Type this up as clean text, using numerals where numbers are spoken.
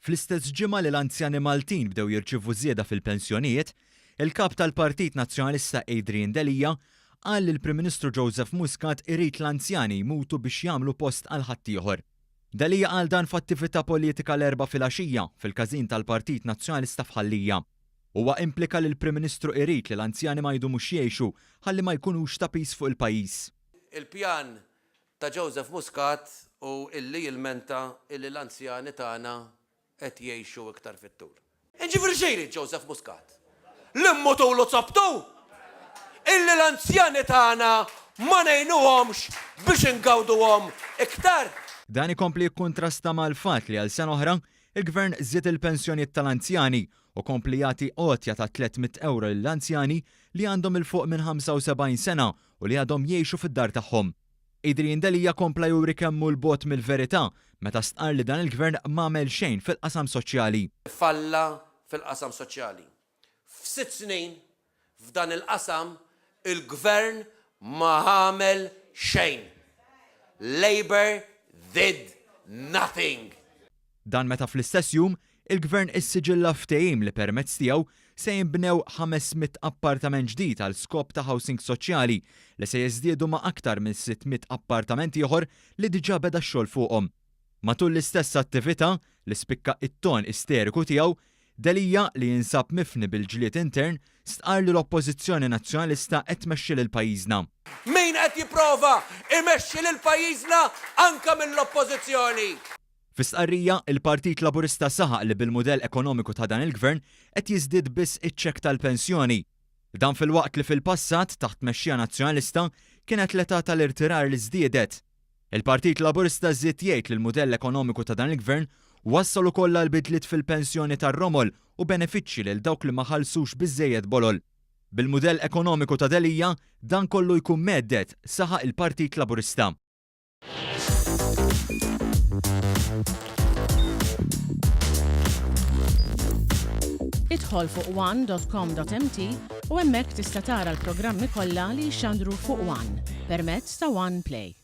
Fl-istess ġimgħa li l-anzjani Maltin bdew jirċievu żieda fil-pensjonijiet, il-kap tal-Partit Nazzjonalista Adrian Delija qal li l-Prim Ministru Joseph Muscat irid l-anzjani jmutu biex jagħmlu post għal ħaddieħor. Delija qal dan f'attività politika l-erba' filgħaxija fil-każin tal-Partit Nazzjonalista f'Ħallija. Huwa implika li l-Prim Ministru irid li l-anzjani ma jdumux jgħixu ħalli ma jkunux ta' pis fuq il-pajjiż. Il-pjan ta' Joseph Muscat u illi jilmenta illi l-anzjani tagħna qed jgħixu iktar fit-tul. Inġifieri xejn Joseph Muscat. L-immutu l tzabtu illi l-anzjani tagħna ma ngħinuhomx biex ingawduhom iktar. Dan ikompli jikkuntrasta mal-fatt li għal sena oħra il-Gvern żied il-pensjonijiet tal-anzjani u kompli jagħti għotja ta' 300 euro lill-anzjani li għandhom il-fuq minn 75 sena u li għadhom jgħixu fid-dar tagħhom. Adrian Delija kompla juri kemmu l-bot mill-verità meta stqar li dan il-Gvern m'għamel xejn fil-qasam soċjali. Falla fil-qasam soċjali. F'6 snin f'dan il-qasam il-Gvern ma għamel xejn. Labour did nothing. Dan meta fl-istess jum il-Gvern issiġilla ftehim li permezz tiegħu se jinbnew 500 appartament ġdid għal skop ta' housing soċjali li se jiżdiedu ma' aktar minn 600 appartamenti ieħor li diġà beda x-xogħol fuqhom. Matul l-istess attività li spikka it-ton isteriku tiegħu, Delija li jinsab mifni bil-ġlied intern stqar li l-Oppożizzjoni Nazzjonalista qed tmexxi lil pajjiżna. Min qed jipprova imexxi lil pajjiżna anke mill-Oppożizzjoni. Fis-stqarrija, il-Partit Laburista saħaq li bil-mudell ekonomiku ta' dan il-Gvern qed jiżdied biss iċ-ċekk tal-pensjoni. Dan fil-waqt li fil-passat taħt mexxija nazzjonalista kienet l-età tal-irtirar li żdiedet. Il-Partit Laburista żied jgħid li l-mudell ekonomiku ta' dan il-Gvern wassal ukoll l-bidliet fil-pensjoni tar-romol u benefiċċji lil dawk li ma ħallsux biżżejjed bolol. Bil-mudell ekonomiku ta' Delija dan kollu jkun meddet saħaq il-Partit Laburista. Idħol fuq one.com.mt u hemmhekk tista' tara l-programmi kollha li jxandru fuq One permezz ta' One Play.